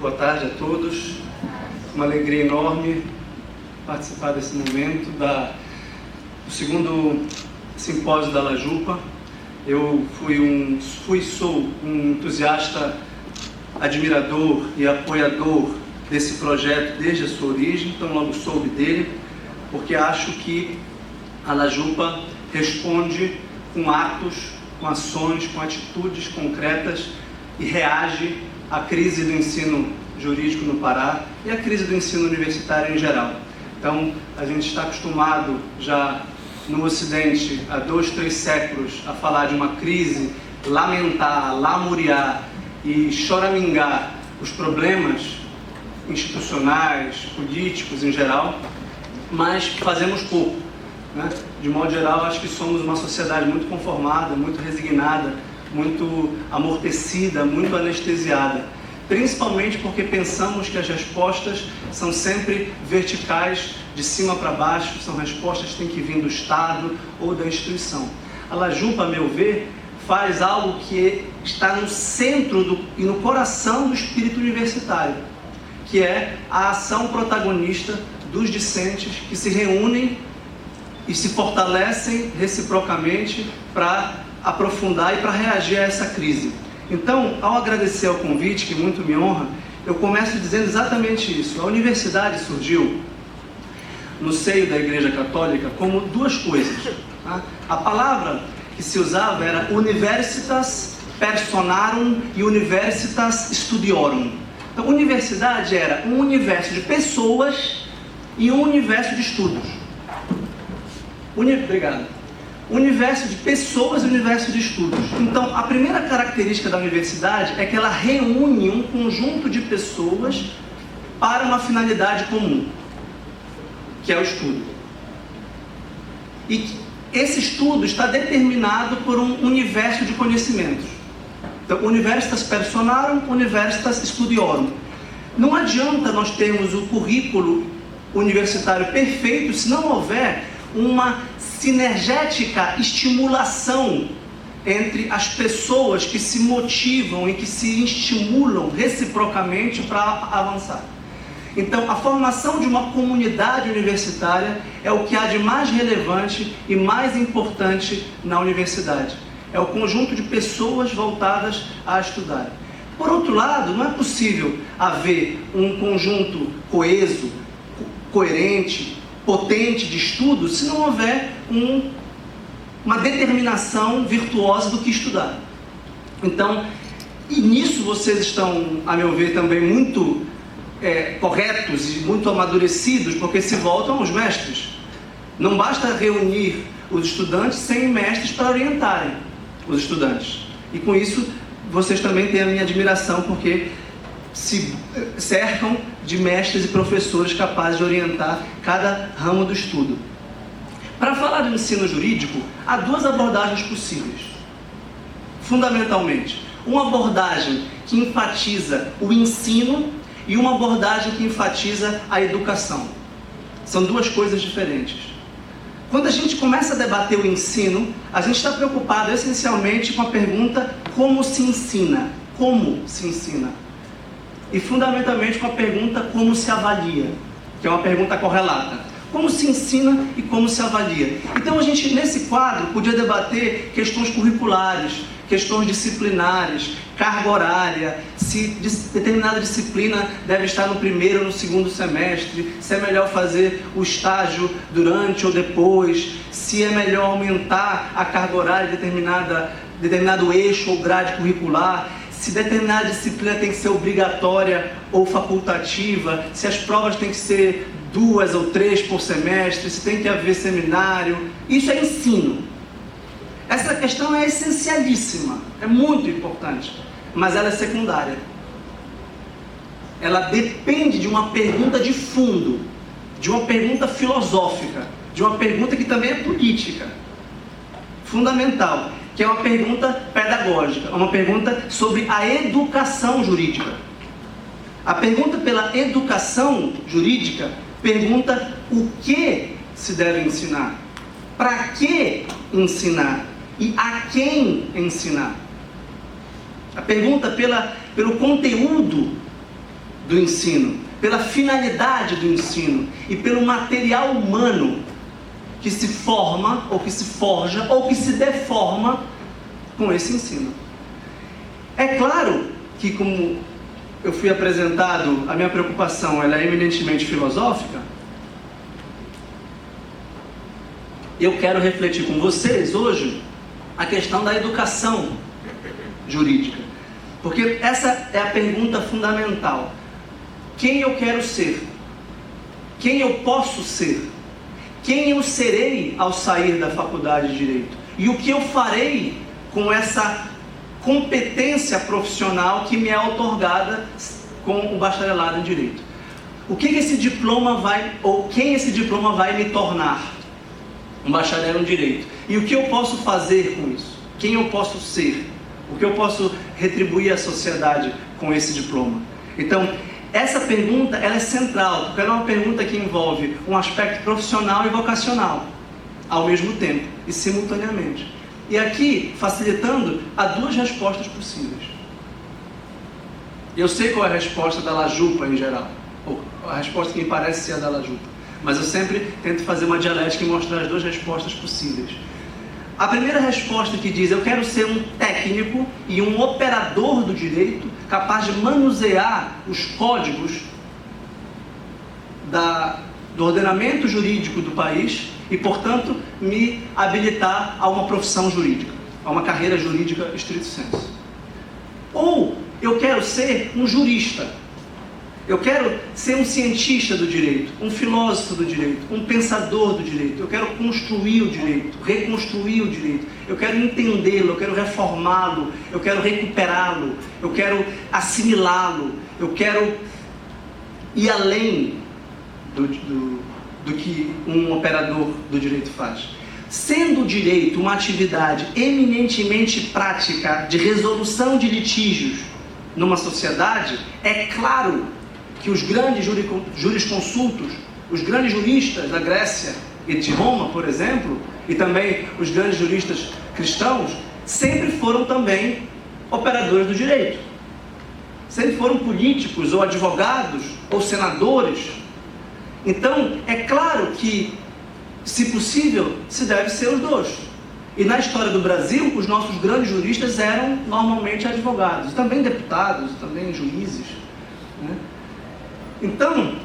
Boa tarde a todos. Uma alegria enorme participar desse momento do segundo simpósio da LAJUPA. Eu sou um entusiasta, admirador e apoiador desse projeto desde a sua origem, então logo soube dele, porque acho que a LAJUPA responde com atos, com ações, com atitudes concretas e reage à crise do ensino jurídico no Pará e à crise do ensino universitário em geral. Então, a gente está acostumado já no Ocidente, há 2, 3 séculos, a falar de uma crise, lamentar, lamuriar e choramingar os problemas institucionais, políticos em geral, mas fazemos pouco, né? De modo geral, acho que somos uma sociedade muito conformada, muito resignada, muito amortecida, muito anestesiada, principalmente porque pensamos que as respostas são sempre verticais, de cima para baixo, são respostas que têm que vir do Estado ou da instituição. A LAJUPA, a meu ver, faz algo que está no centro e no coração do espírito universitário, que é a ação protagonista dos discentes que se reúnem e se fortalecem reciprocamente para aprofundar e para reagir a essa crise. Então, ao agradecer ao convite, que muito me honra, eu começo dizendo exatamente isso. A universidade surgiu no seio da Igreja Católica como duas coisas. Tá? A palavra que se usava era universitas personarum e universitas studiorum. Então, universidade era um universo de pessoas e um universo de estudos. Obrigado. Universo de pessoas e universo de estudos. Então, a primeira característica da universidade é que ela reúne um conjunto de pessoas para uma finalidade comum, que é o estudo. E esse estudo está determinado por um universo de conhecimentos. Então, universitas personarum, universitas studiorum. Não adianta nós termos o currículo universitário perfeito se não houver uma sinergética estimulação entre as pessoas que se motivam e que se estimulam reciprocamente para avançar. Então, a formação de uma comunidade universitária é o que há de mais relevante e mais importante na universidade. É o conjunto de pessoas voltadas a estudar. Por outro lado, não é possível haver um conjunto coeso, coerente, potente de estudo se não houver uma determinação virtuosa do que estudar. Então, e nisso vocês estão, a meu ver, também muito corretos e muito amadurecidos, porque se voltam aos mestres. Não basta reunir os estudantes sem mestres para orientarem os estudantes. E com isso, vocês também têm a minha admiração, porque se cercam de mestres e professores capazes de orientar cada ramo do estudo. Para falar do ensino jurídico, há duas abordagens possíveis. Fundamentalmente, uma abordagem que enfatiza o ensino e uma abordagem que enfatiza a educação. São duas coisas diferentes. Quando a gente começa a debater o ensino, a gente está preocupado essencialmente com a pergunta: como se ensina? Como se ensina? E fundamentalmente com a pergunta: como se avalia? Que é uma pergunta correlata. Como se ensina e como se avalia? Então a gente, nesse quadro, podia debater questões curriculares, questões disciplinares, carga horária, se determinada disciplina deve estar no primeiro ou no segundo semestre, se é melhor fazer o estágio durante ou depois, se é melhor aumentar a carga horária de determinado eixo ou grade curricular, se determinada disciplina tem que ser obrigatória ou facultativa, se as provas têm que ser 2 ou 3 por semestre, se tem que haver seminário. Isso é ensino. Essa questão é essencialíssima, é muito importante, mas ela é secundária. Ela depende de uma pergunta de fundo, de uma pergunta filosófica, de uma pergunta que também é política, fundamental, que é uma pergunta pedagógica, uma pergunta sobre a educação jurídica. A pergunta pela educação jurídica pergunta o que se deve ensinar, para que ensinar e a quem ensinar. A pergunta pelo conteúdo do ensino, pela finalidade do ensino e pelo material humano que se forma, ou que se forja, ou que se deforma com esse ensino. É claro que, como eu fui apresentado, a minha preocupação ela é eminentemente filosófica. Eu quero refletir com vocês hoje a questão da educação jurídica, porque essa é a pergunta fundamental. Quem eu quero ser? Quem eu posso ser? Quem eu serei ao sair da faculdade de Direito? E o que eu farei com essa competência profissional que me é outorgada com o bacharelado em Direito? O que esse diploma vai, ou quem esse diploma vai me tornar? Um bacharel em Direito. E o que eu posso fazer com isso? Quem eu posso ser? O que eu posso retribuir à sociedade com esse diploma? Então, essa pergunta ela é central, porque ela é uma pergunta que envolve um aspecto profissional e vocacional, ao mesmo tempo e simultaneamente. E aqui, facilitando, há duas respostas possíveis. Eu sei qual é a resposta da Lajupa em geral, ou a resposta que me parece ser a da Lajupa, mas eu sempre tento fazer uma dialética e mostrar as duas respostas possíveis. A primeira resposta que diz: eu quero ser um técnico e um operador do direito capaz de manusear os códigos do ordenamento jurídico do país e, portanto, me habilitar a uma profissão jurídica, a uma carreira jurídica stricto sensu. Ou eu quero ser um jurista. Eu quero ser um cientista do direito, um filósofo do direito, um pensador do direito. Eu quero construir o direito, reconstruir o direito. Eu quero entendê-lo, eu quero reformá-lo, eu quero recuperá-lo, eu quero assimilá-lo, eu quero ir além do que um operador do direito faz. Sendo o direito uma atividade eminentemente prática de resolução de litígios numa sociedade, é claro que os grandes jurisconsultos, os grandes juristas da Grécia e de Roma, por exemplo, e também os grandes juristas cristãos, sempre foram também operadores do direito. Sempre foram políticos, ou advogados, ou senadores. Então, é claro que, se possível, se deve ser os dois. E na história do Brasil, os nossos grandes juristas eram normalmente advogados, também deputados, também juízes, né? Então,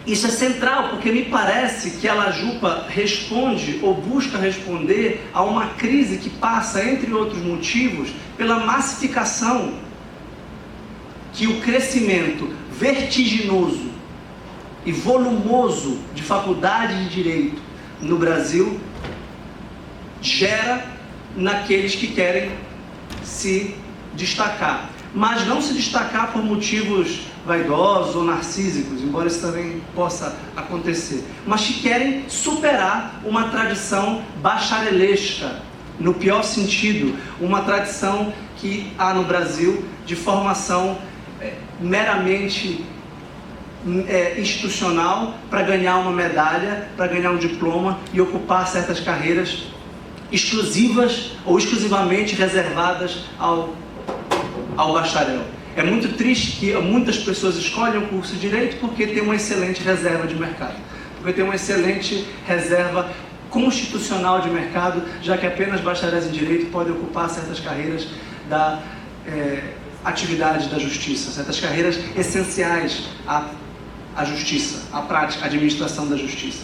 isso é central, porque me parece que a Lajupa responde, ou busca responder, a uma crise que passa, entre outros motivos, pela massificação que o crescimento vertiginoso e volumoso de faculdade de Direito no Brasil gera naqueles que querem se destacar. Mas não se destacar por motivos vaidosos ou narcísicos, embora isso também possa acontecer, mas que querem superar uma tradição bacharelesca, no pior sentido, uma tradição que há no Brasil de formação meramente institucional para ganhar uma medalha, para ganhar um diploma e ocupar certas carreiras exclusivas ou exclusivamente reservadas ao bacharel. É muito triste que muitas pessoas escolhem o curso de Direito porque tem uma excelente reserva de mercado, porque tem uma excelente reserva constitucional de mercado, já que apenas bacharéis em Direito podem ocupar certas carreiras da atividade da justiça, certas carreiras essenciais à justiça, à prática, à administração da justiça.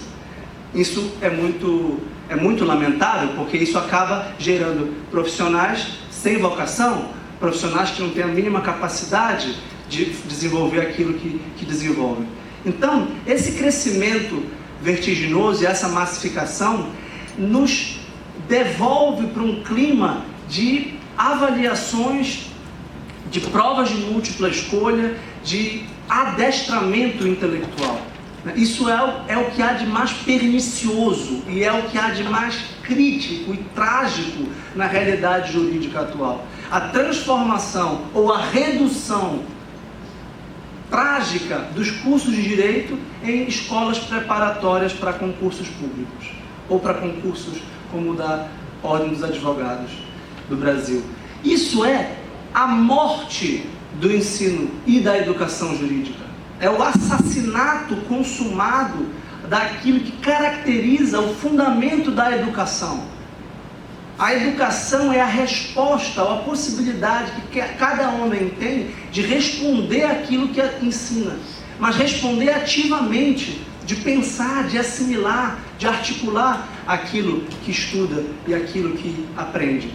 Isso é muito lamentável, porque isso acaba gerando profissionais sem vocação, profissionais que não têm a mínima capacidade de desenvolver aquilo que desenvolvem. Então, esse crescimento vertiginoso e essa massificação nos devolve para um clima de avaliações, de provas de múltipla escolha, de adestramento intelectual. Isso é o que há de mais pernicioso e é o que há de mais crítico e trágico na realidade jurídica atual. A transformação ou a redução trágica dos cursos de direito em escolas preparatórias para concursos públicos ou para concursos como o da Ordem dos Advogados do Brasil. Isso é a morte do ensino e da educação jurídica. é o assassinato consumado daquilo que caracteriza o fundamento da educação. A educação é a resposta, ou a possibilidade que cada homem tem de responder aquilo que ensina, mas responder ativamente, de pensar, de assimilar, de articular aquilo que estuda e aquilo que aprende.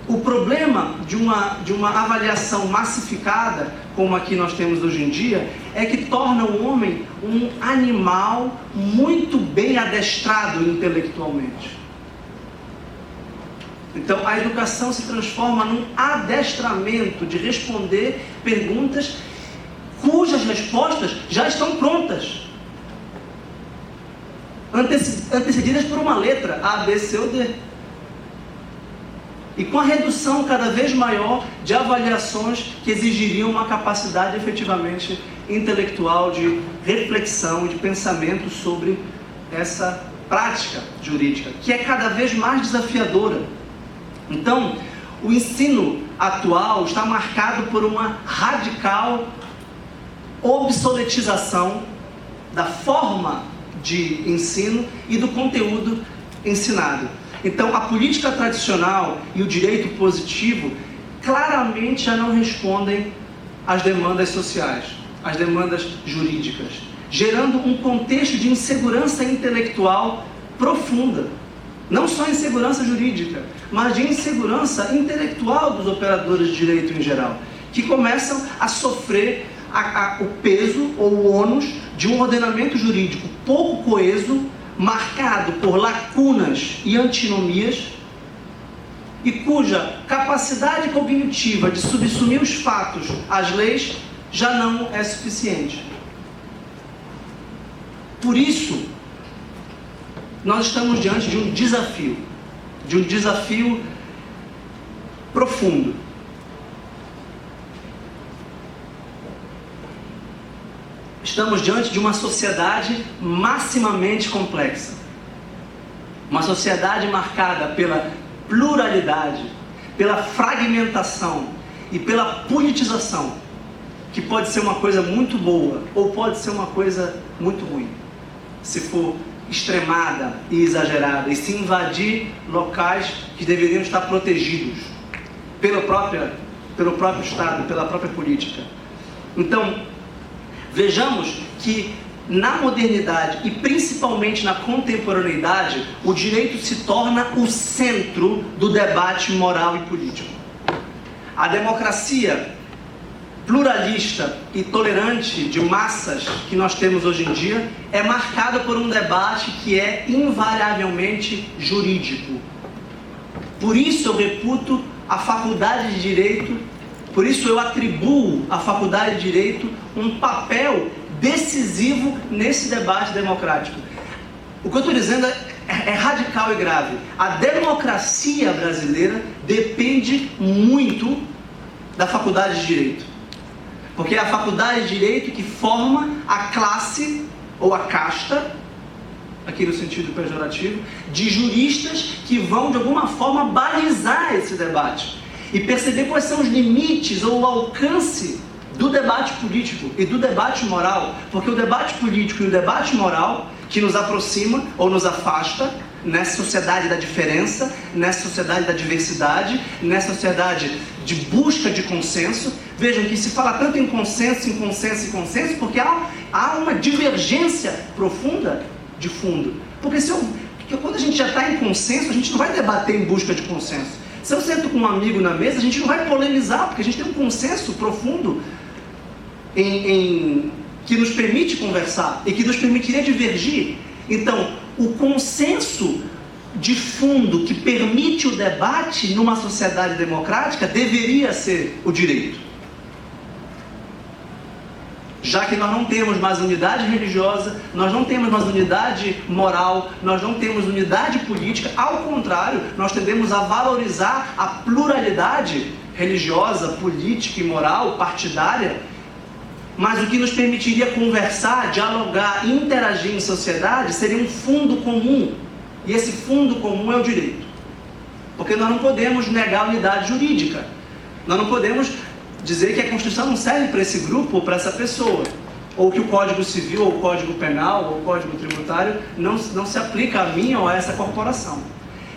O problema de uma avaliação massificada, como aqui nós temos hoje em dia, é que torna o homem um animal muito bem adestrado intelectualmente. Então, a educação se transforma num adestramento de responder perguntas cujas respostas já estão prontas, antecedidas por uma letra, A, B, C ou D. E com a redução cada vez maior de avaliações que exigiriam uma capacidade efetivamente intelectual de reflexão, de pensamento sobre essa prática jurídica, que é cada vez mais desafiadora. Então, o ensino atual está marcado por uma radical obsoletização da forma de ensino e do conteúdo ensinado. Então, a política tradicional e o direito positivo claramente já não respondem às demandas sociais, às demandas jurídicas, gerando um contexto de insegurança intelectual profunda. Não só insegurança jurídica, mas de insegurança intelectual dos operadores de direito em geral, que começam a sofrer o peso ou o ônus de um ordenamento jurídico pouco coeso, marcado por lacunas e antinomias, e cuja capacidade cognitiva de subsumir os fatos às leis já não é suficiente. Por isso, nós estamos diante de um desafio profundo. Estamos diante de uma sociedade maximamente complexa. Uma sociedade marcada pela pluralidade, pela fragmentação e pela politização, que pode ser uma coisa muito boa ou pode ser uma coisa muito ruim, se for extremada e exagerada e se invadir locais que deveriam estar protegidos pelo próprio Estado, pela própria política. Então, vejamos que na modernidade e principalmente na contemporaneidade, o direito se torna o centro do debate moral e político. A democracia pluralista e tolerante de massas que nós temos hoje em dia é marcada por um debate que é invariavelmente jurídico. Por isso eu reputo a faculdade de Direito, por isso eu atribuo à faculdade de Direito um papel decisivo nesse debate democrático. O que eu estou dizendo é radical e grave. A democracia brasileira depende muito da faculdade de Direito. Porque é a faculdade de Direito que forma a classe, ou a casta, aqui no sentido pejorativo, de juristas que vão de alguma forma balizar esse debate e perceber quais são os limites ou o alcance do debate político e do debate moral, porque o debate político e o debate moral que nos aproxima ou nos afasta nessa sociedade da diferença, nessa sociedade da diversidade, nessa sociedade de busca de consenso. Vejam que se fala tanto em consenso, porque há uma divergência profunda de fundo. Porque quando a gente já está em consenso, a gente não vai debater em busca de consenso. Se eu sento com um amigo na mesa, a gente não vai polemizar, porque a gente tem um consenso profundo que nos permite conversar e que nos permitiria divergir. Então, o consenso de fundo que permite o debate numa sociedade democrática deveria ser o direito. Já que nós não temos mais unidade religiosa, nós não temos mais unidade moral, nós não temos unidade política, ao contrário, nós tendemos a valorizar a pluralidade religiosa, política e moral, partidária, mas o que nos permitiria conversar, dialogar, interagir em sociedade seria um fundo comum, e esse fundo comum é o direito. Porque nós não podemos negar a unidade jurídica, nós não podemos dizer que a Constituição não serve para esse grupo ou para essa pessoa. ou que o Código Civil, ou o Código Penal, ou o Código Tributário não se aplica a mim ou a essa corporação.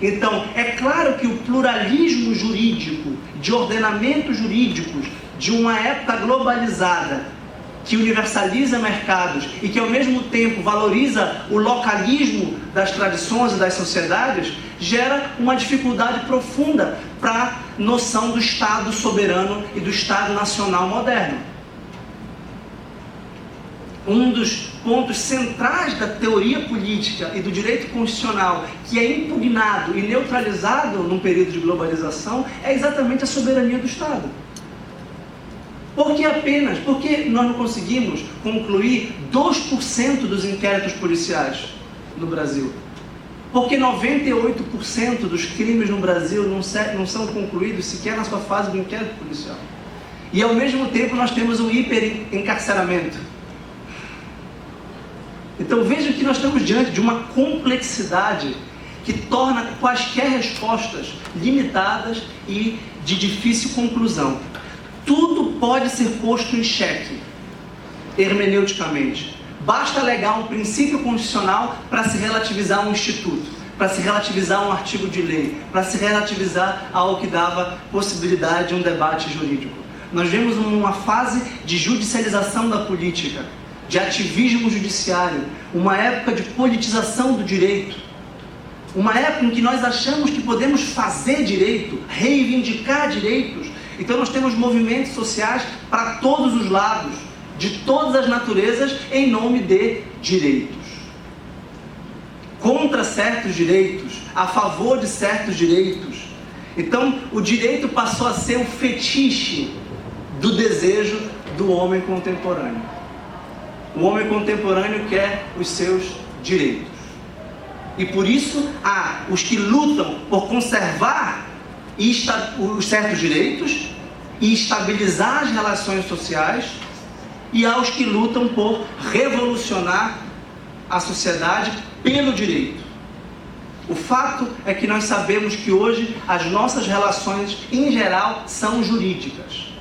Então, é claro que o pluralismo jurídico, de ordenamentos jurídicos, de uma época globalizada, que universaliza mercados e que ao mesmo tempo valoriza o localismo das tradições e das sociedades, gera uma dificuldade profunda para a noção do Estado soberano e do Estado nacional moderno. Um dos pontos centrais da teoria política e do direito constitucional que é impugnado e neutralizado num período de globalização é exatamente a soberania do Estado. Por que apenas? Porque nós não conseguimos concluir 2% dos inquéritos policiais no Brasil? Porque 98% dos crimes no Brasil não são concluídos sequer na sua fase do inquérito policial. E ao mesmo tempo nós temos um hiperencarceramento. Então vejam que nós estamos diante de uma complexidade que torna quaisquer respostas limitadas e de difícil conclusão. Tudo pode ser posto em xeque, hermeneuticamente. Basta alegar um princípio constitucional para se relativizar um instituto, para se relativizar um artigo de lei, para se relativizar algo que dava possibilidade de um debate jurídico. Nós vemos uma fase de judicialização da política, de ativismo judiciário, uma época de politização do direito, uma época em que nós achamos que podemos fazer direito, reivindicar direitos. Então nós temos movimentos sociais para todos os lados, de todas as naturezas, em nome de direitos. Contra certos direitos, a favor de certos direitos. Então o direito passou a ser o fetiche do desejo do homem contemporâneo. O homem contemporâneo quer os seus direitos. E por isso há os que lutam por conservar os certos direitos e estabilizar as relações sociais, e há os que lutam por revolucionar a sociedade pelo direito. O fato é que nós sabemos que hoje as nossas relações, em geral, são jurídicas.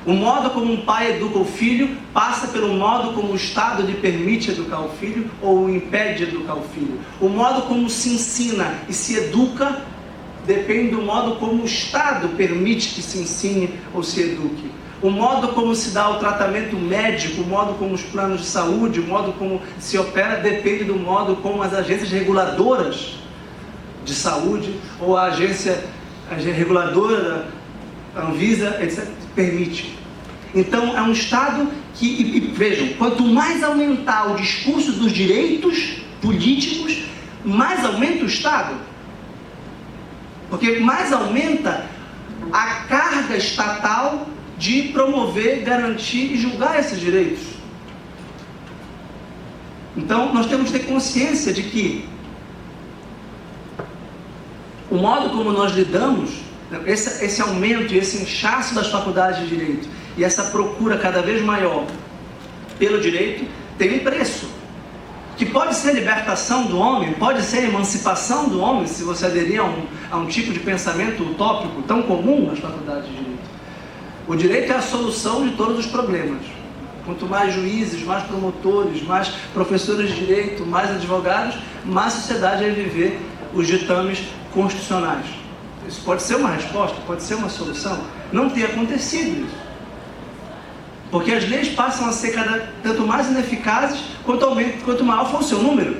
O modo como um pai educa o filho passa pelo modo como o Estado lhe permite educar o filho ou o impede de educar o filho. O modo como se ensina e se educa depende do modo como o Estado permite que se ensine ou se eduque. O modo como se dá o tratamento médico, o modo como os planos de saúde, o modo como se opera, depende do modo como as agências reguladoras de saúde ou a agência reguladora, a Anvisa, etc., permite. Então é um Estado que, e vejam, quanto mais aumentar o discurso dos direitos políticos, mais aumenta o Estado. Porque mais aumenta a carga estatal de promover, garantir e julgar esses direitos. Então nós temos que ter consciência de que o modo como nós lidamos, esse aumento e esse inchaço das faculdades de direito e essa procura cada vez maior pelo direito tem um preço, que pode ser libertação do homem, pode ser emancipação do homem, se você aderir a um tipo de pensamento utópico tão comum nas faculdades de direito. O direito é a solução de todos os problemas. Quanto mais juízes, mais promotores, mais professores de direito, mais advogados, mais sociedade vai viver os ditames constitucionais. Isso pode ser uma resposta, pode ser uma solução. Não tem acontecido isso. Porque as leis passam a ser tanto mais ineficazes quanto maior for o seu número.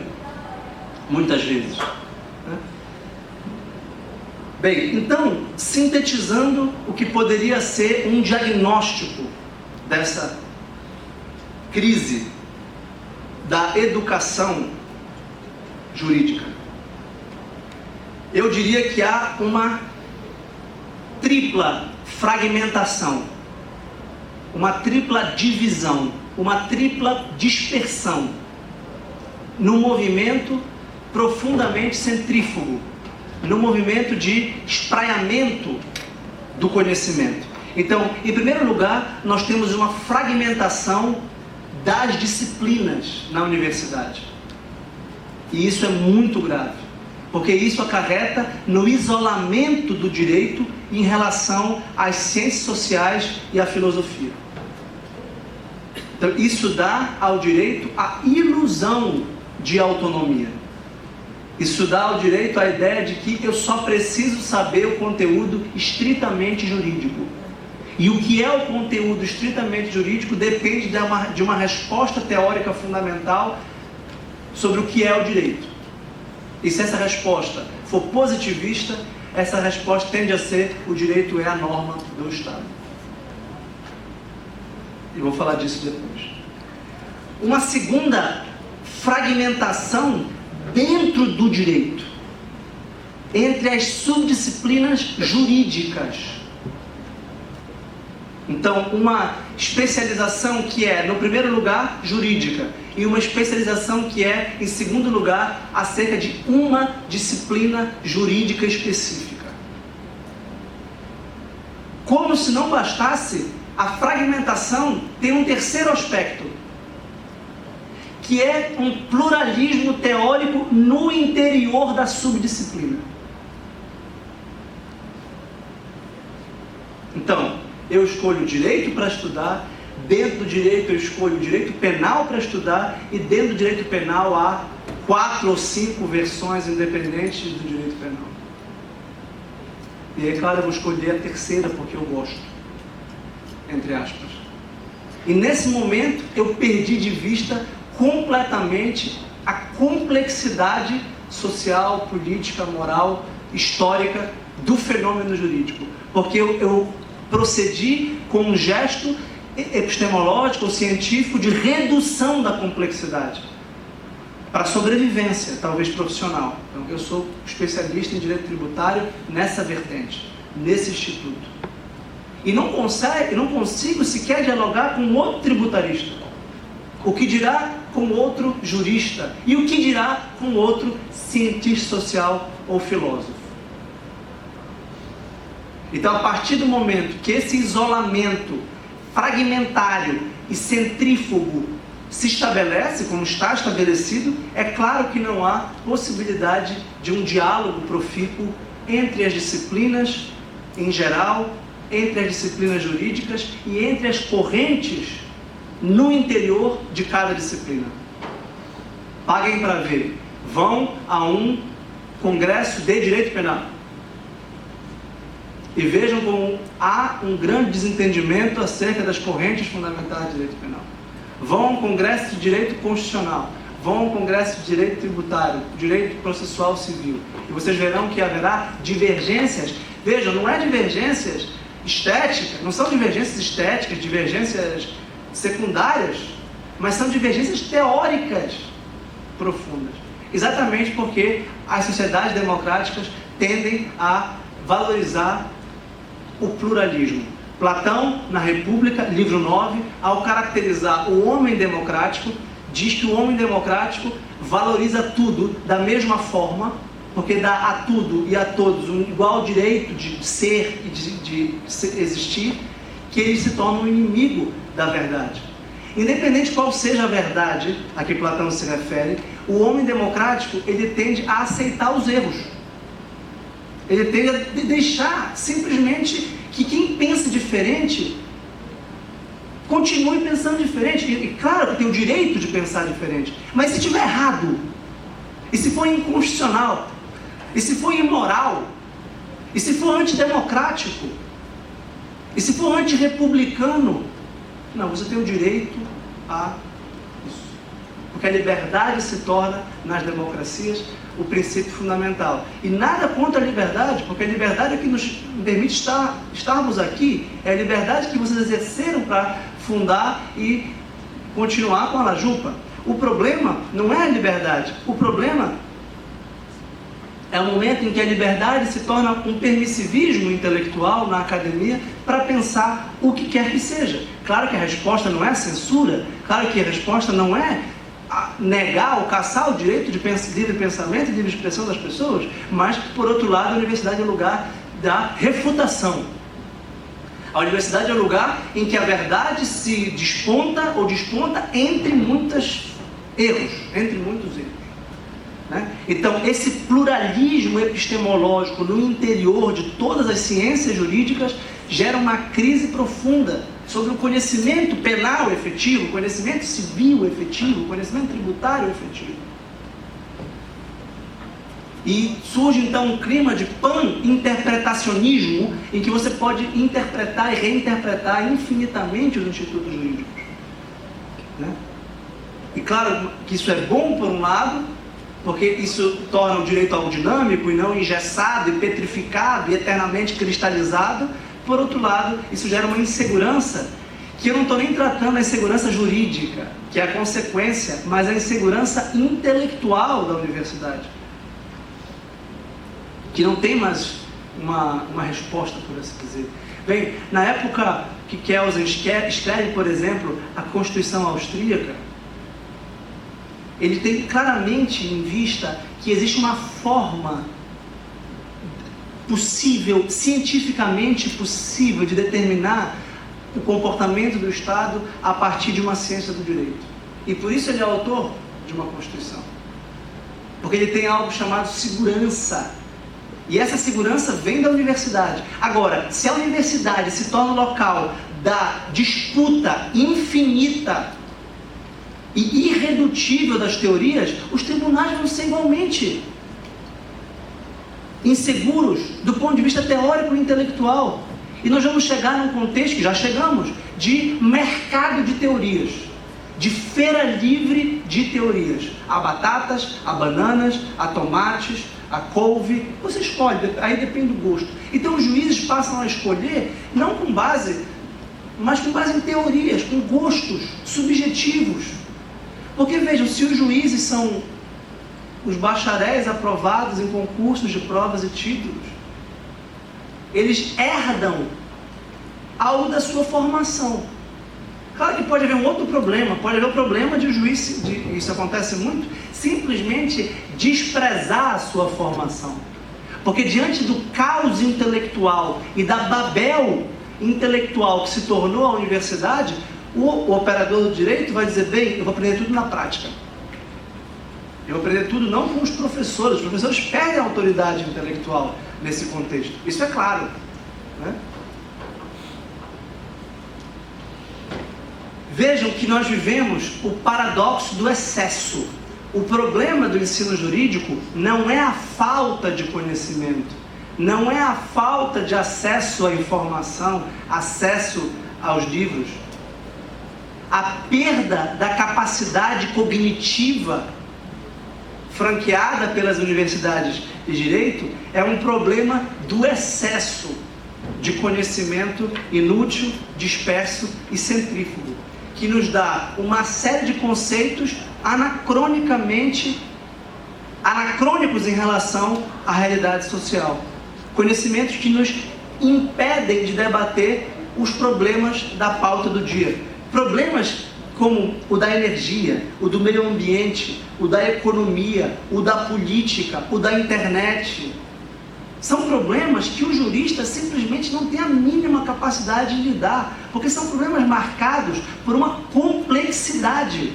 Muitas vezes. Bem, então, sintetizando o que poderia ser um diagnóstico dessa crise da educação jurídica, eu diria que há uma tripla fragmentação, uma tripla divisão, uma tripla dispersão no movimento profundamente centrífugo, no movimento de espraiamento do conhecimento. Então, em primeiro lugar, nós temos uma fragmentação das disciplinas na universidade. E isso é muito grave, porque isso acarreta no isolamento do direito em relação às ciências sociais e à filosofia. Então, isso dá ao direito a ilusão de autonomia. Isso dá ao direito a ideia de que eu só preciso saber o conteúdo estritamente jurídico. E o que é o conteúdo estritamente jurídico depende de uma resposta teórica fundamental sobre o que é o direito. E se essa resposta for positivista, essa resposta tende a ser: o direito é a norma do Estado. E vou falar disso depois. Uma segunda fragmentação dentro do direito, entre as subdisciplinas jurídicas. Então, uma especialização que é, no primeiro lugar, jurídica, e uma especialização que é, em segundo lugar, acerca de uma disciplina jurídica específica. Como se não bastasse, a fragmentação tem um terceiro aspecto, que é um pluralismo teórico no interior da subdisciplina. Então, eu escolho direito para estudar, dentro do direito eu escolho o direito penal para estudar, e dentro do direito penal há 4 ou 5 versões independentes do direito penal. E é claro, eu vou escolher a terceira porque eu gosto, entre aspas. E nesse momento eu perdi de vista completamente a complexidade social, política, moral, histórica do fenômeno jurídico, porque eu procedi com um gesto epistemológico ou científico de redução da complexidade para sobrevivência, talvez profissional. Então, eu sou especialista em direito tributário nessa vertente, nesse instituto, e não consigo sequer dialogar com outro tributarista, o que dirá com outro jurista, e o que dirá com outro cientista social ou filósofo. Então, a partir do momento que esse isolamento fragmentário e centrífugo se estabelece, como está estabelecido, é claro que não há possibilidade de um diálogo profícuo entre as disciplinas em geral, entre as disciplinas jurídicas e entre as correntes no interior de cada disciplina. Paguem para ver. Vão a um congresso de direito penal e vejam como há um grande desentendimento acerca das correntes fundamentais de direito penal. Vão a um congresso de direito constitucional, vão a um congresso de direito tributário, direito processual civil, e vocês verão que haverá divergências. Vejam, não é divergências estéticas, não são divergências estéticas, divergências secundárias, mas são divergências teóricas profundas. Exatamente porque as sociedades democráticas tendem a valorizar o pluralismo. Platão, na República, livro 9, ao caracterizar o homem democrático, diz que o homem democrático valoriza tudo da mesma forma, porque dá a tudo e a todos um igual direito de ser e de existir, que ele se torna um inimigo da verdade. Independente qual seja a verdade a que Platão se refere, o homem democrático, ele tende a aceitar os erros. Ele tende a deixar simplesmente que quem pensa diferente continue pensando diferente. E claro que tem o direito de pensar diferente, mas se estiver errado, e se for inconstitucional, e se for imoral, e se for antidemocrático, e se for antirrepublicano, não, você tem o direito a isso. Porque a liberdade se torna, nas democracias, o princípio fundamental. E nada contra a liberdade, porque a liberdade é que nos permite estarmos aqui, é a liberdade que vocês exerceram para fundar e continuar com a Lajupa. O problema não é a liberdade, o problema é o momento em que a liberdade se torna um permissivismo intelectual na academia para pensar o que quer que seja. Claro que a resposta não é censura, claro que a resposta não é negar ou caçar o direito de livre pensamento e livre expressão das pessoas, mas, por outro lado, a universidade é o lugar da refutação. A universidade é o lugar em que a verdade se desponta ou desponta entre muitos erros. Né? Então, esse pluralismo epistemológico no interior de todas as ciências jurídicas gera uma crise profunda sobre o conhecimento penal efetivo, conhecimento civil efetivo, conhecimento tributário efetivo. E surge então um clima de pan-interpretacionismo, em que você pode interpretar e reinterpretar infinitamente os institutos jurídicos, né? E claro que isso é bom por um lado, porque isso torna o direito algo dinâmico e não engessado e petrificado e eternamente cristalizado. Por outro lado, isso gera uma insegurança, que eu não estou nem tratando a insegurança jurídica, que é a consequência, mas a insegurança intelectual da universidade, que não tem mais uma resposta, por assim dizer. Bem, na época que Kelsen escreve, por exemplo, a Constituição Austríaca, ele tem claramente em vista que existe uma forma possível, cientificamente possível, de determinar o comportamento do Estado a partir de uma ciência do direito. E por isso ele é autor de uma Constituição. Porque ele tem algo chamado segurança. E essa segurança vem da universidade. Agora, se a universidade se torna o local da disputa infinita e irredutível das teorias, os tribunais vão ser igualmente inseguros do ponto de vista teórico e intelectual. E nós vamos chegar num contexto, que já chegamos, de mercado de teorias, de feira livre de teorias. Há batatas, há bananas, há tomates, há couve, você escolhe, aí depende do gosto. Então os juízes passam a escolher, não com base, mas com base em teorias, com gostos subjetivos. Porque vejam, se os juízes são os bacharéis aprovados em concursos de provas e títulos, eles herdam algo da sua formação. Claro que pode haver um outro problema, pode haver o problema de o juiz, isso acontece muito, simplesmente desprezar a sua formação. Porque diante do caos intelectual e da Babel intelectual que se tornou a universidade, o operador do direito vai dizer, bem, eu vou aprender tudo na prática. Eu vou aprender tudo não com os professores perdem a autoridade intelectual nesse contexto. Isso é claro, né? Vejam que nós vivemos o paradoxo do excesso. O problema do ensino jurídico não é a falta de conhecimento, não é a falta de acesso à informação, acesso aos livros. A perda da capacidade cognitiva franqueada pelas universidades de direito é um problema do excesso de conhecimento inútil, disperso e centrífugo, que nos dá uma série de conceitos anacrônicos em relação à realidade social. Conhecimentos que nos impedem de debater os problemas da pauta do dia. Problemas como o da energia, o do meio ambiente, o da economia, o da política, o da internet. São problemas que o jurista simplesmente não tem a mínima capacidade de lidar, porque são problemas marcados por uma complexidade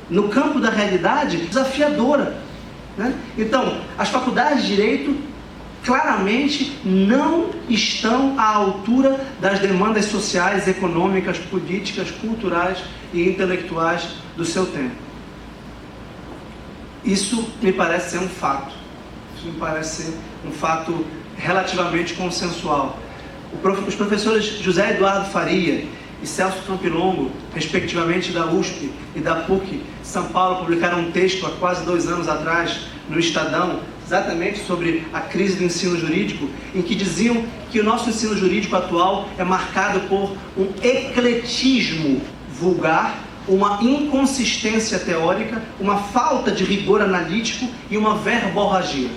no campo da realidade desafiadora, né? Então, as faculdades de Direito claramente não estão à altura das demandas sociais, econômicas, políticas, culturais e intelectuais do seu tempo. Isso me parece ser um fato. Isso me parece ser um fato relativamente consensual. Os professores José Eduardo Faria e Celso Campilongo, respectivamente da USP e da PUC São Paulo, publicaram um texto há quase 2 anos atrás no Estadão, exatamente sobre a crise do ensino jurídico, em que diziam que o nosso ensino jurídico atual é marcado por um ecletismo vulgar, uma inconsistência teórica, uma falta de rigor analítico e uma verborragia.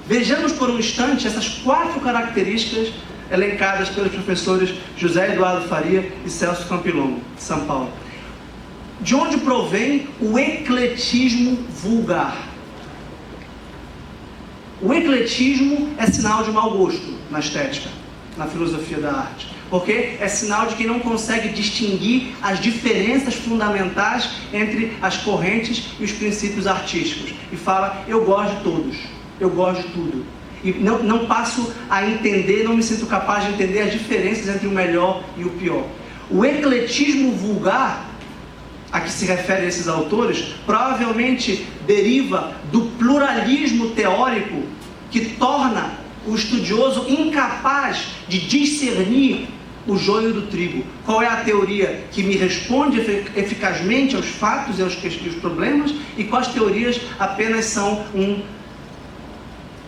Vejamos por um instante essas 4 características elencadas pelos professores José Eduardo Faria e Celso Campilongo, de São Paulo. De onde provém o ecletismo vulgar? O ecletismo é sinal de mau gosto na estética, na filosofia da arte, porque é sinal de quem não consegue distinguir as diferenças fundamentais entre as correntes e os princípios artísticos, e fala, eu gosto de todos, eu gosto de tudo. E não passo a entender, não me sinto capaz de entender as diferenças entre o melhor e o pior. O ecletismo vulgar, a que se referem esses autores, provavelmente deriva do pluralismo teórico que torna o estudioso incapaz de discernir o joio do trigo. Qual é a teoria que me responde eficazmente aos fatos e aos problemas, e quais teorias apenas são um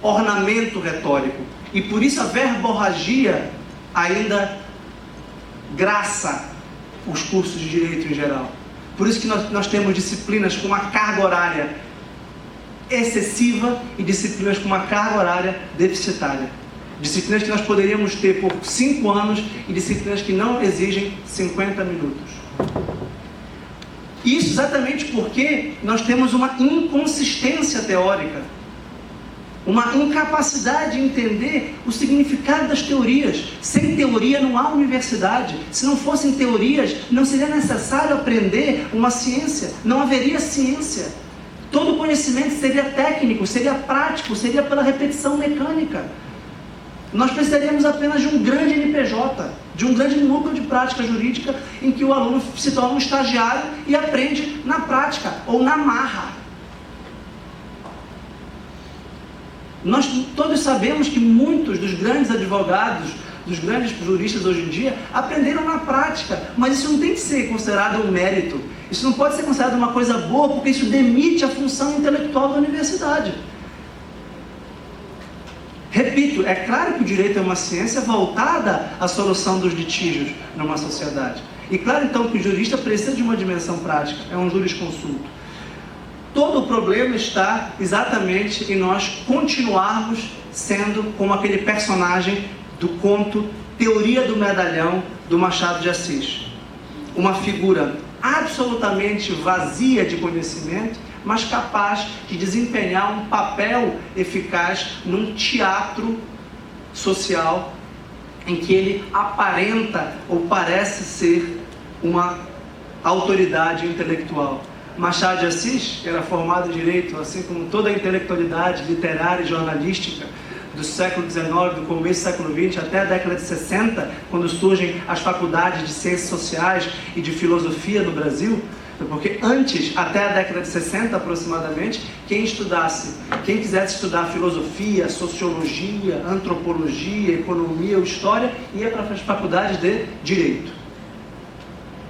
ornamento retórico. E por isso a verborragia ainda graça os cursos de direito em geral. Por isso que nós temos disciplinas com uma carga horária excessiva e disciplinas com uma carga horária deficitária. Disciplinas que nós poderíamos ter por 5 anos e disciplinas que não exigem 50 minutos. Isso exatamente porque nós temos uma inconsistência teórica, uma incapacidade de entender o significado das teorias. Sem teoria não há universidade. Se não fossem teorias, não seria necessário aprender uma ciência, não haveria ciência. Todo conhecimento seria técnico, seria prático, seria pela repetição mecânica. Nós precisaríamos apenas de um grande NPJ, de um grande núcleo de prática jurídica, em que o aluno se torna um estagiário e aprende na prática ou na marra. Nós todos sabemos que muitos dos grandes advogados, dos grandes juristas hoje em dia, aprenderam na prática, mas isso não tem que ser considerado um mérito. Isso não pode ser considerado uma coisa boa, porque isso demite a função intelectual da universidade. Repito, é claro que o direito é uma ciência voltada à solução dos litígios numa sociedade. E claro então que o jurista precisa de uma dimensão prática, é um jurisconsulto. Todo o problema está exatamente em nós continuarmos sendo como aquele personagem do conto Teoria do Medalhão, do Machado de Assis. Uma figura absolutamente vazia de conhecimento, mas capaz de desempenhar um papel eficaz num teatro social em que ele aparenta ou parece ser uma autoridade intelectual. Machado de Assis era formado em Direito, assim como toda a intelectualidade literária e jornalística do século XIX, do começo do século XX até a década de 60, quando surgem as faculdades de Ciências Sociais e de Filosofia no Brasil, porque antes, até a década de 60 aproximadamente, quem quisesse estudar filosofia, sociologia, antropologia, economia ou história, ia para as faculdades de Direito.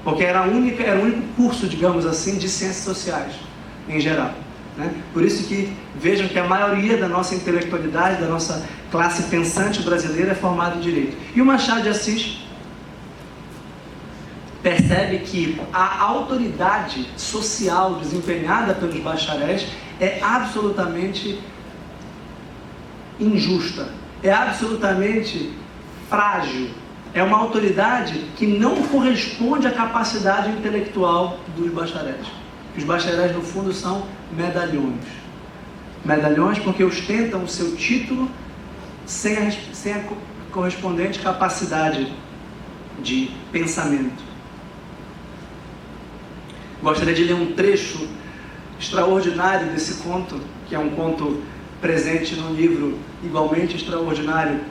Porque era o único curso, digamos assim, de ciências sociais, em geral. Né? Por isso que vejam que a maioria da nossa intelectualidade, da nossa classe pensante brasileira é formada em Direito. E o Machado de Assis percebe que a autoridade social desempenhada pelos bacharéis é absolutamente injusta, é absolutamente frágil. É uma autoridade que não corresponde à capacidade intelectual dos bacharéis. Os bacharéis, no fundo, são medalhões. Medalhões porque ostentam o seu título sem a correspondente capacidade de pensamento. Gostaria de ler um trecho extraordinário desse conto, que é um conto presente num livro igualmente extraordinário,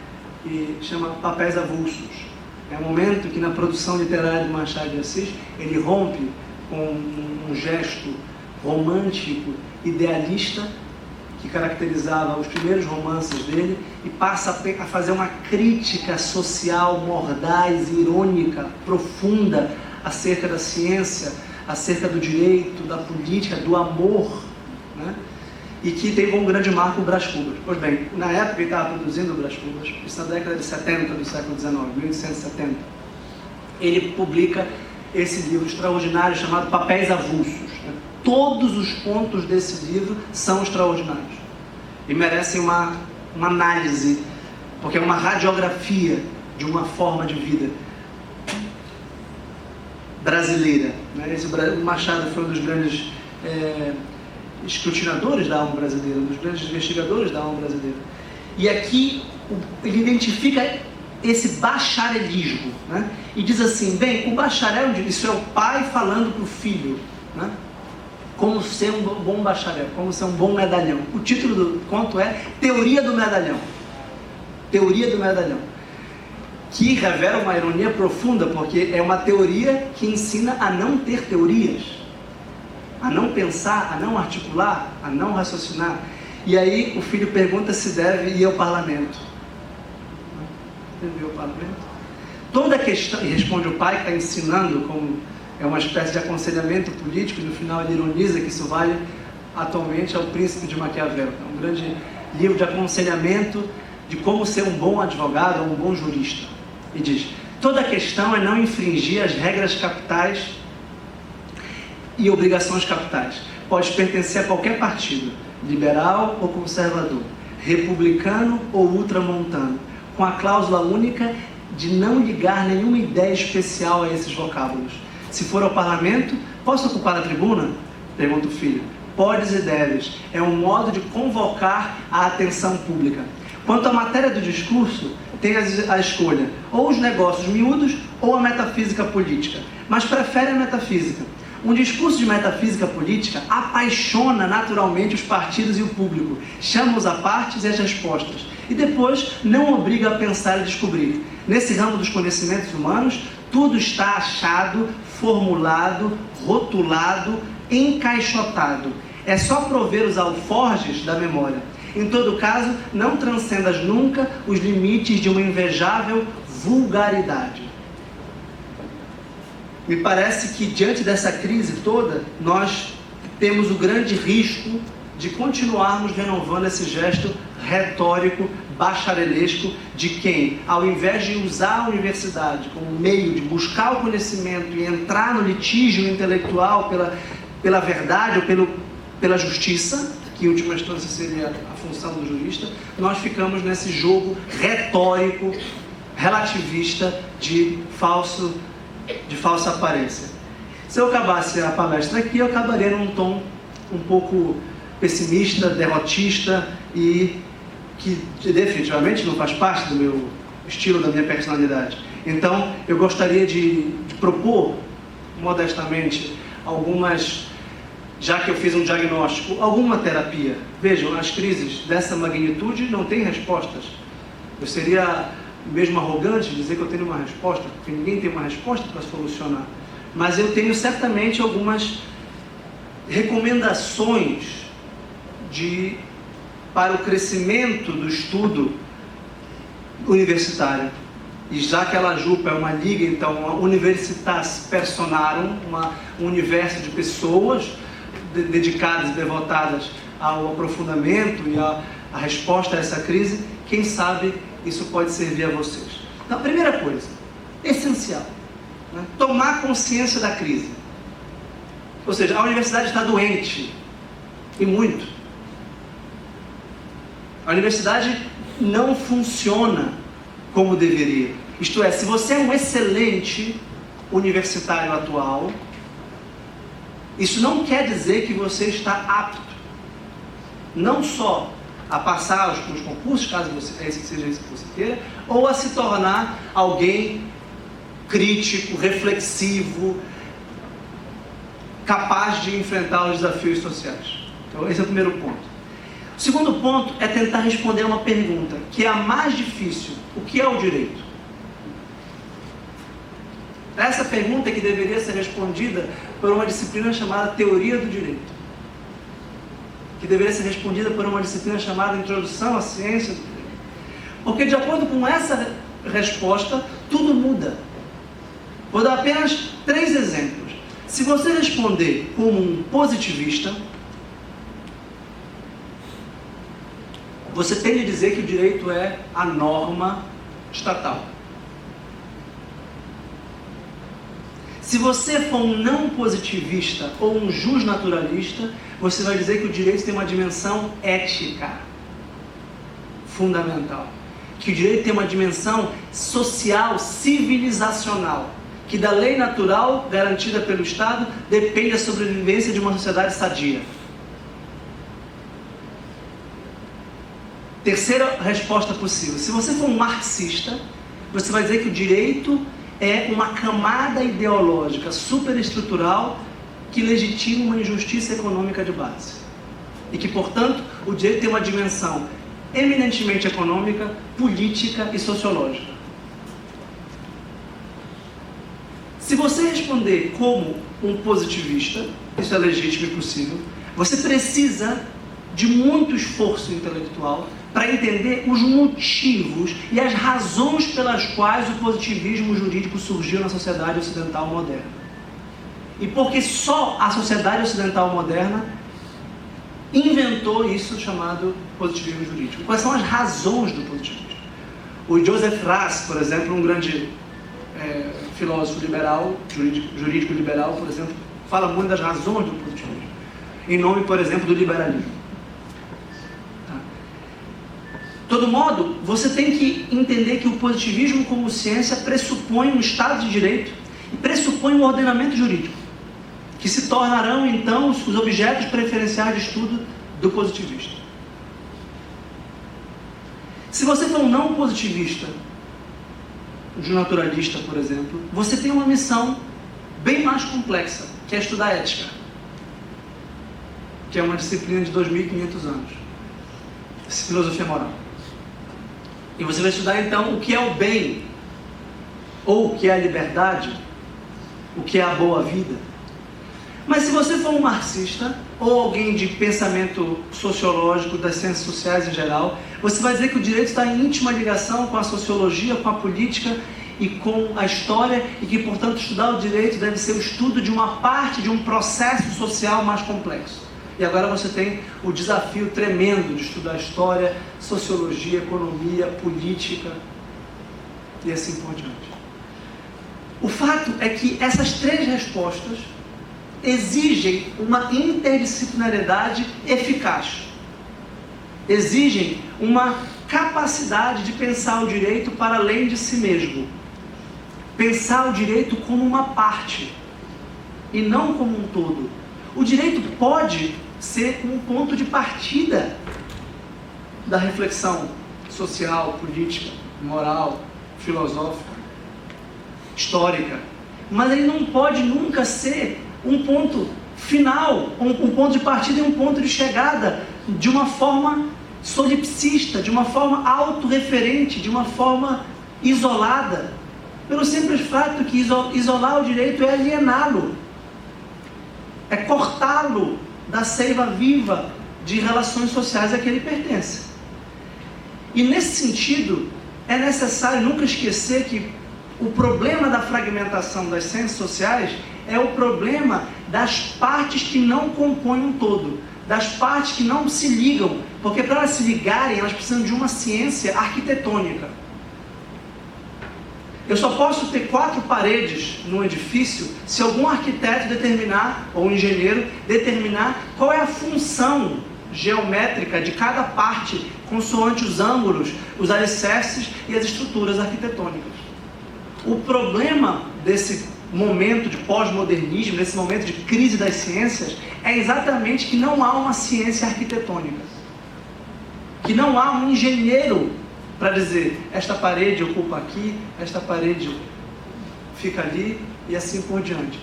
e chama Papéis Avulsos. É um momento que na produção literária de Machado de Assis, ele rompe com um gesto romântico, idealista, que caracterizava os primeiros romances dele, e passa a fazer uma crítica social mordaz, irônica, profunda, acerca da ciência, acerca do direito, da política, do amor, né? E que teve um grande marco o Brás Cubas. Pois bem, na época ele estava produzindo o Brás Cubas, isso na década de 70 do século XIX, 1870, ele publica esse livro extraordinário chamado Papéis Avulsos. Né? Todos os pontos desse livro são extraordinários e merecem uma análise, porque é uma radiografia de uma forma de vida brasileira. Né? O Machado foi um dos grandes escrutinadores da alma brasileira, um dos grandes investigadores da alma brasileira. E aqui ele identifica esse bacharelismo, né? E diz assim, bem, o bacharel, isso é o pai falando para o filho, né? Como ser um bom bacharel, como ser um bom medalhão. O título do conto é Teoria do Medalhão. teoria do medalhão, que revela uma ironia profunda, porque é uma teoria que ensina a não ter teorias, a não pensar, a não articular, a não raciocinar. E aí o filho pergunta se deve ir ao parlamento. Deve ir ao parlamento? Toda a questão, e responde o pai que está ensinando, como é uma espécie de aconselhamento político, e no final ele ironiza que isso vale atualmente ao Príncipe de Maquiavel. É um grande livro de aconselhamento de como ser um bom advogado ou um bom jurista. E diz: toda a questão é não infringir as regras capitais e obrigações capitais. Pode pertencer a qualquer partido, liberal ou conservador, republicano ou ultramontano, com a cláusula única de não ligar nenhuma ideia especial a esses vocábulos. Se for ao parlamento, posso ocupar a tribuna? Pergunta o filho. Podes e deves. É um modo de convocar a atenção pública. Quanto à matéria do discurso, tem a escolha, ou os negócios miúdos ou a metafísica política, mas prefere a metafísica. Um discurso de metafísica política apaixona naturalmente os partidos e o público, chama-os a partes e as respostas, e depois não obriga a pensar e descobrir. Nesse ramo dos conhecimentos humanos, tudo está achado, formulado, rotulado, encaixotado. É só prover os alforjes da memória. Em todo caso, não transcendas nunca os limites de uma invejável vulgaridade. Me parece que diante dessa crise toda, nós temos o grande risco de continuarmos renovando esse gesto retórico, bacharelesco, de quem, ao invés de usar a universidade como meio de buscar o conhecimento e entrar no litígio intelectual pela verdade ou pela justiça, que em última instância seria a função do jurista, nós ficamos nesse jogo retórico, relativista, de falsa aparência. Se eu acabasse a palestra aqui, eu acabaria num tom um pouco pessimista, derrotista, e que definitivamente não faz parte do meu estilo, da minha personalidade. Então, eu gostaria de propor, modestamente, algumas, já que eu fiz um diagnóstico, alguma terapia. Vejam, as crises dessa magnitude não têm respostas. Eu seria mesmo arrogante dizer que eu tenho uma resposta, porque ninguém tem uma resposta para solucionar. Mas eu tenho certamente algumas recomendações para o crescimento do estudo universitário. E já que a LAJUPA é uma liga, então, uma Universitas Personarum, um universo de pessoas dedicadas e devotadas ao aprofundamento e à resposta a essa crise, quem sabe isso pode servir a vocês. Então, a primeira coisa, essencial, né? Tomar consciência da crise. Ou seja, a universidade está doente, e muito. A universidade não funciona como deveria. Isto é, se você é um excelente universitário atual, isso não quer dizer que você está apto, não só a passar os concursos, caso seja isso que você queira, ou a se tornar alguém crítico, reflexivo, capaz de enfrentar os desafios sociais. Então, esse é o primeiro ponto. O segundo ponto é tentar responder a uma pergunta, que é a mais difícil: o que é o direito? Essa pergunta é que deveria ser respondida por uma disciplina chamada Teoria do Direito, que deveria ser respondida por uma disciplina chamada Introdução à Ciência do Direito. Porque, de acordo com essa resposta, tudo muda. Vou dar apenas 3 exemplos. Se você responder como um positivista, você tende a dizer que o direito é a norma estatal. Se você for um não positivista ou um justnaturalista, você vai dizer que o direito tem uma dimensão ética fundamental. Que o direito tem uma dimensão social, civilizacional. Que da lei natural, garantida pelo Estado, depende a sobrevivência de uma sociedade sadia. Terceira resposta possível: se você for um marxista, você vai dizer que o direito é uma camada ideológica superestrutural que legitima uma injustiça econômica de base. E que, portanto, o direito tem uma dimensão eminentemente econômica, política e sociológica. Se você responder como um positivista, isso é legítimo e possível, você precisa de muito esforço intelectual para entender os motivos e as razões pelas quais o positivismo jurídico surgiu na sociedade ocidental moderna. E porque só a sociedade ocidental moderna inventou isso chamado positivismo jurídico. Quais são as razões do positivismo? O Joseph Raz, por exemplo, um grande filósofo liberal, jurídico liberal, por exemplo, fala muito das razões do positivismo, em nome, por exemplo, do liberalismo. De todo modo, você tem que entender que o positivismo como ciência pressupõe um Estado de Direito e pressupõe um ordenamento jurídico, que se tornarão, então, os objetos preferenciais de estudo do positivista. Se você for um não positivista, de um naturalista, por exemplo, você tem uma missão bem mais complexa, que é estudar ética, que é uma disciplina de 2.500 anos, filosofia moral. E você vai estudar, então, o que é o bem, ou o que é a liberdade, o que é a boa vida. Mas se você for um marxista, ou alguém de pensamento sociológico, das ciências sociais em geral, você vai dizer que o direito está em íntima ligação com a sociologia, com a política e com a história, e que, portanto, estudar o direito deve ser o estudo de uma parte de um processo social mais complexo. E agora você tem o desafio tremendo de estudar história, sociologia, economia, política e assim por diante. O fato é que essas três respostas exigem uma interdisciplinariedade eficaz. Exigem uma capacidade de pensar o direito para além de si mesmo. Pensar o direito como uma parte e não como um todo. O direito pode ser um ponto de partida da reflexão social, política, moral, filosófica, histórica, mas ele não pode nunca ser um ponto final, um ponto de partida e um ponto de chegada de uma forma solipsista, de uma forma autorreferente, de uma forma isolada, pelo simples fato que isolar o direito é aliená-lo, é cortá-lo da seiva viva de relações sociais a que ele pertence. E nesse sentido, é necessário nunca esquecer que o problema da fragmentação das ciências sociais é o problema das partes que não compõem um todo, das partes que não se ligam, porque para elas se ligarem, elas precisam de uma ciência arquitetônica. Eu só posso ter 4 paredes num edifício se algum arquiteto determinar, ou um engenheiro, determinar qual é a função geométrica de cada parte, consoante os ângulos, os alicerces e as estruturas arquitetônicas. O problema desse momento de pós-modernismo, desse momento de crise das ciências, é exatamente que não há uma ciência arquitetônica. Que não há um engenheiro para dizer, esta parede ocupa aqui, esta parede fica ali, e assim por diante.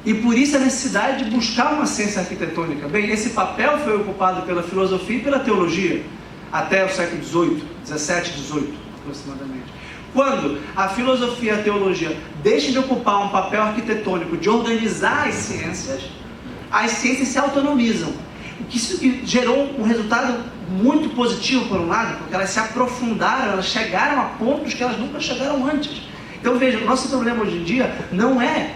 E por isso a necessidade de buscar uma ciência arquitetônica. Bem, esse papel foi ocupado pela filosofia e pela teologia, até o século XVIII, XVII, XVIII, aproximadamente. Quando a filosofia e a teologia deixam de ocupar um papel arquitetônico de organizar as ciências se autonomizam. O que gerou um resultado muito positivo, por um lado, porque elas se aprofundaram, elas chegaram a pontos que elas nunca chegaram antes. Então veja, o nosso problema hoje em dia não é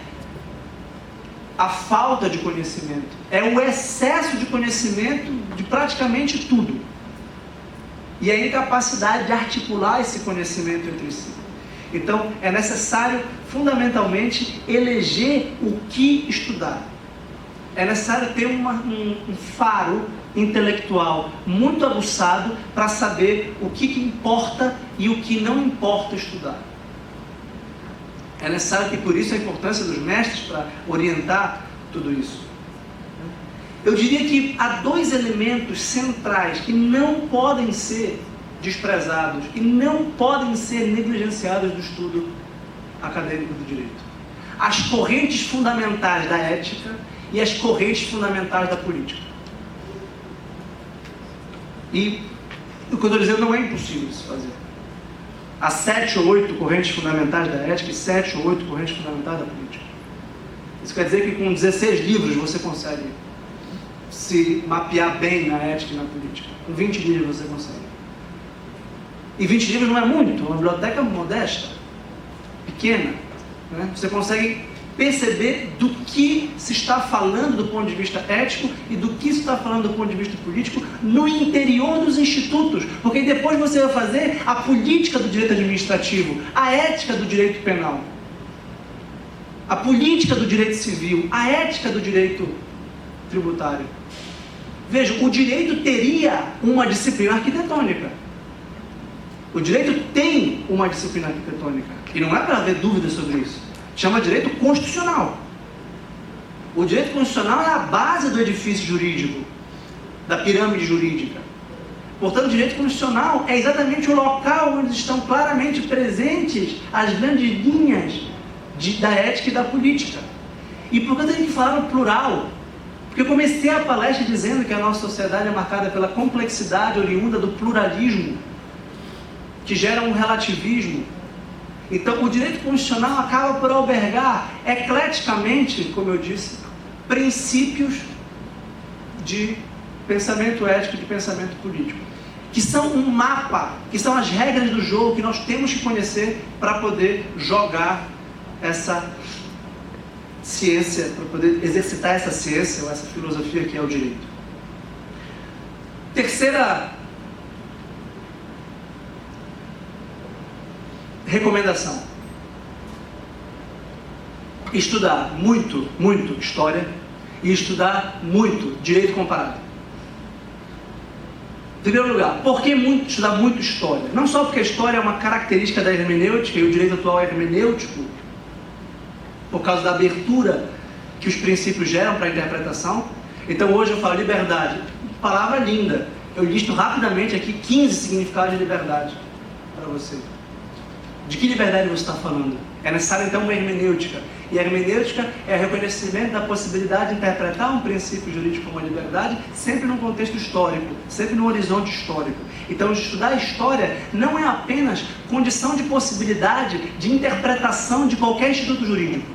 a falta de conhecimento, é o excesso de conhecimento de praticamente tudo. E a incapacidade de articular esse conhecimento entre si. Então, é necessário, fundamentalmente, eleger o que estudar. É necessário ter um faro intelectual muito aguçado para saber o que importa e o que não importa estudar. É necessário que, por isso, a importância dos mestres para orientar tudo isso. Eu diria que há 2 elementos centrais que não podem ser desprezados e não podem ser negligenciados do estudo acadêmico do direito. As correntes fundamentais da ética e as correntes fundamentais da política. E O que eu estou dizendo não é impossível de se fazer. Há 7 ou 8 correntes fundamentais da ética e 7 ou 8 correntes fundamentais da política. Isso quer dizer que com 16 livros você consegue se mapear bem na ética e na política. Com 20 livros você consegue. E 20 livros não é muito, é uma biblioteca modesta, pequena. Né? Você consegue perceber do que se está falando do ponto de vista ético e do que se está falando do ponto de vista político no interior dos institutos. Porque depois você vai fazer a política do direito administrativo, a ética do direito penal, a política do direito civil, a ética do direito tributário. Veja, o direito teria uma disciplina arquitetônica. O direito tem uma disciplina arquitetônica. E não é para haver dúvida sobre isso. Chama direito constitucional. O direito constitucional é a base do edifício jurídico, da pirâmide jurídica. Portanto, o direito constitucional é exatamente o local onde estão claramente presentes as grandes linhas da ética e da política. E por que eu tenho que falar no plural? Porque eu comecei a palestra dizendo que a nossa sociedade é marcada pela complexidade oriunda do pluralismo, que gera um relativismo. Então, o direito constitucional acaba por albergar ecleticamente, como eu disse, princípios de pensamento ético e de pensamento político, que são um mapa, que são as regras do jogo que nós temos que conhecer para poder jogar essa ciência, para poder exercitar essa ciência ou essa filosofia que é o direito. Terceira recomendação: estudar muito história e estudar muito direito comparado. Em primeiro lugar, por que estudar muito história? Não só porque a história é uma característica da hermenêutica e o direito atual é hermenêutico, por causa da abertura que os princípios geram para a interpretação. Então hoje eu falo liberdade, palavra linda. Eu listo rapidamente aqui 15 significados de liberdade para você. De que liberdade você está falando? É necessário então uma hermenêutica. E a hermenêutica é o reconhecimento da possibilidade de interpretar um princípio jurídico como a liberdade, sempre num contexto histórico, sempre num horizonte histórico. Então, estudar a história não é apenas condição de possibilidade de interpretação de qualquer instituto jurídico,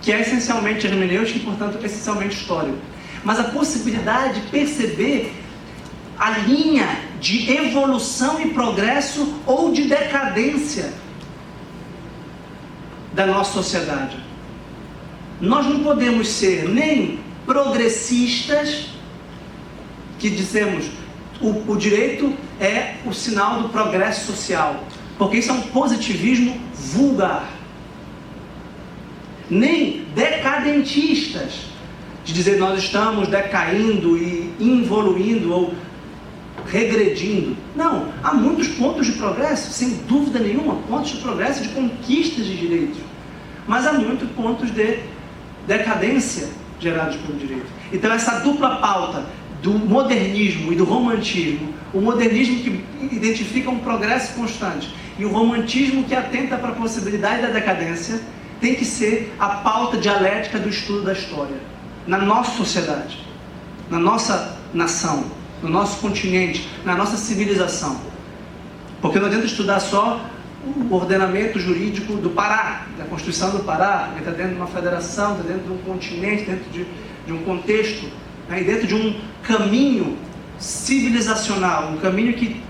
que é essencialmente hermenêutico e, portanto, essencialmente histórico, mas a possibilidade de perceber a linha de evolução e progresso ou de decadência da nossa sociedade. Nós não podemos ser nem progressistas, que dizemos o direito é o sinal do progresso social, porque isso é um positivismo vulgar. Nem decadentistas, de dizer nós estamos decaindo e involuindo ou regredindo. Não, há muitos pontos de progresso, sem dúvida nenhuma, pontos de progresso de conquistas de direitos, mas há muitos pontos de decadência gerados pelo direito. Então essa dupla pauta do modernismo e do romantismo, o modernismo que identifica um progresso constante e o romantismo que atenta para a possibilidade da decadência, tem que ser a pauta dialética do estudo da história na nossa sociedade, na nossa nação, no nosso continente, na nossa civilização. Porque não adianta estudar só o ordenamento jurídico do Pará, da Constituição do Pará, que está dentro de uma federação, está dentro de um continente, dentro de um contexto, né, e dentro de um caminho civilizacional, um caminho que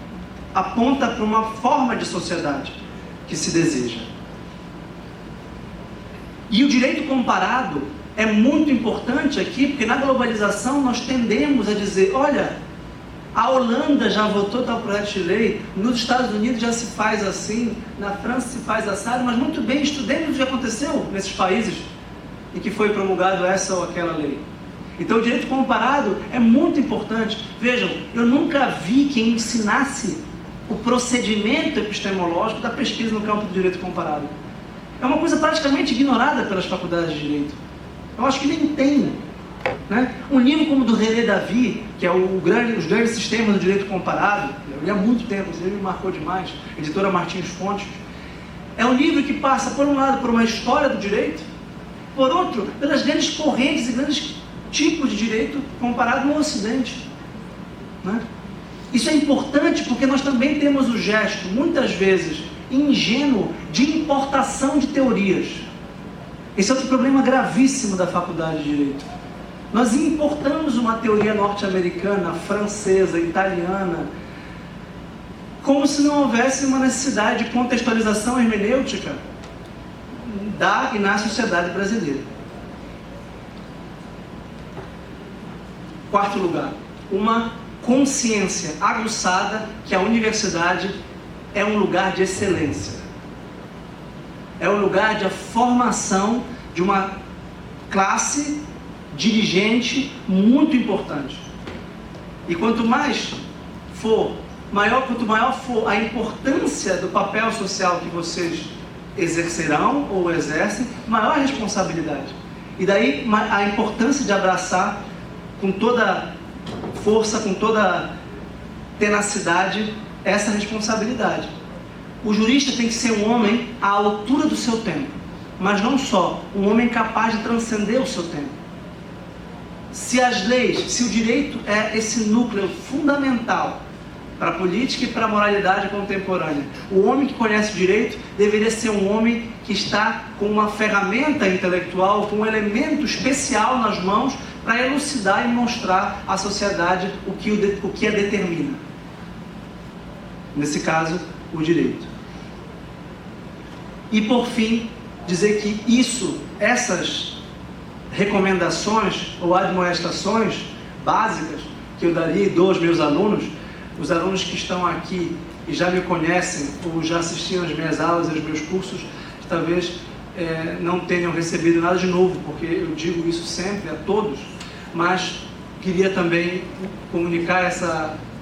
aponta para uma forma de sociedade que se deseja. E o direito comparado é muito importante aqui, porque na globalização nós tendemos a dizer, olha, a Holanda já votou tal projeto de lei, nos Estados Unidos já se faz assim, na França se faz assado, mas muito bem, estudemos o que aconteceu nesses países em que foi promulgado essa ou aquela lei. Então o direito comparado é muito importante. Vejam, eu nunca vi quem ensinasse o procedimento epistemológico da pesquisa no campo do direito comparado. É uma coisa praticamente ignorada pelas faculdades de direito. Eu acho que nem tem. Né? Um livro como o do René Davy, que é os grandes sistemas do direito comparado, eu li há muito tempo, esse livro me marcou demais, editora Martins Fontes, é um livro que passa, por um lado, por uma história do direito, por outro, pelas grandes correntes e grandes tipos de direito comparado no Ocidente. Né? Isso é importante porque nós também temos o gesto, muitas vezes, ingênuo, de importação de teorias. Esse é outro problema gravíssimo da faculdade de Direito. Nós importamos uma teoria norte-americana, francesa, italiana, como se não houvesse uma necessidade de contextualização hermenêutica da e na sociedade brasileira. Quarto lugar, uma consciência aguçada que a universidade é um lugar de excelência. É um lugar de formação de uma classe dirigente muito importante. E quanto maior for a importância do papel social que vocês exercerão ou exercem, maior a responsabilidade. E daí a importância de abraçar com toda força, com toda tenacidade, essa responsabilidade. O jurista tem que ser um homem à altura do seu tempo, mas não só, um homem capaz de transcender o seu tempo. Se as leis, se o direito é esse núcleo fundamental para a política e para a moralidade contemporânea, o homem que conhece o direito deveria ser um homem que está com uma ferramenta intelectual, com um elemento especial nas mãos para elucidar e mostrar à sociedade o que a determina. Nesse caso, o direito. E por fim, dizer que essas recomendações ou admoestações básicas que eu daria e dou aos meus alunos, os alunos que estão aqui e já me conhecem ou já assistiram às minhas aulas e aos meus cursos, talvez não tenham recebido nada de novo, porque eu digo isso sempre a todos, mas queria também comunicar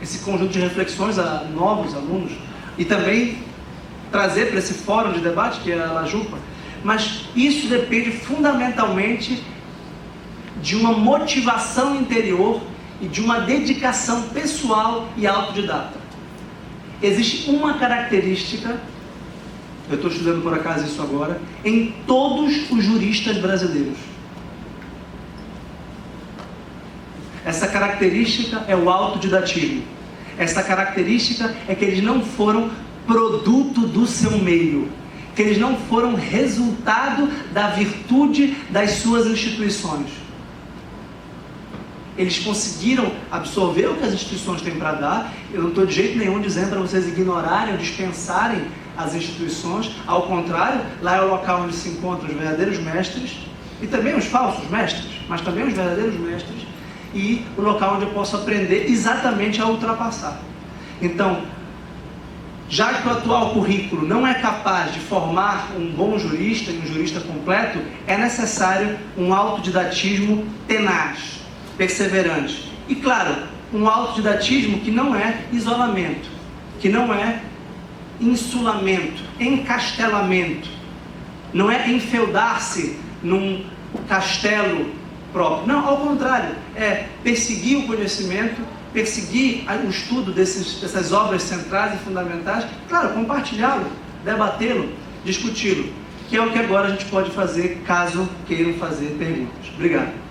esse conjunto de reflexões a novos alunos e também trazer para esse fórum de debate que é a LaJupa. Mas isso depende fundamentalmente de uma motivação interior e de uma dedicação pessoal e autodidata. Existe uma característica, eu estou estudando por acaso isso agora, em todos os juristas brasileiros. Essa característica é o autodidatismo. Essa característica é que eles não foram produto do seu meio, que eles não foram resultado da virtude das suas instituições. Eles conseguiram absorver o que as instituições têm para dar. Eu não estou de jeito nenhum dizendo para vocês ignorarem ou dispensarem as instituições. Ao contrário, lá é o local onde se encontram os verdadeiros mestres e também os falsos mestres, mas também os verdadeiros mestres, e o local onde eu posso aprender exatamente a ultrapassar. Então, já que o atual currículo não é capaz de formar um bom jurista e um jurista completo, é necessário um autodidatismo tenaz, perseverante. E claro, um autodidatismo que não é isolamento, que não é insulamento, encastelamento, não é enfeudar-se num castelo próprio. Não, ao contrário, é perseguir o conhecimento, perseguir o estudo dessas obras centrais e fundamentais, claro, compartilhá-lo, debatê-lo, discuti-lo, que é o que agora a gente pode fazer caso queiram fazer perguntas. Obrigado.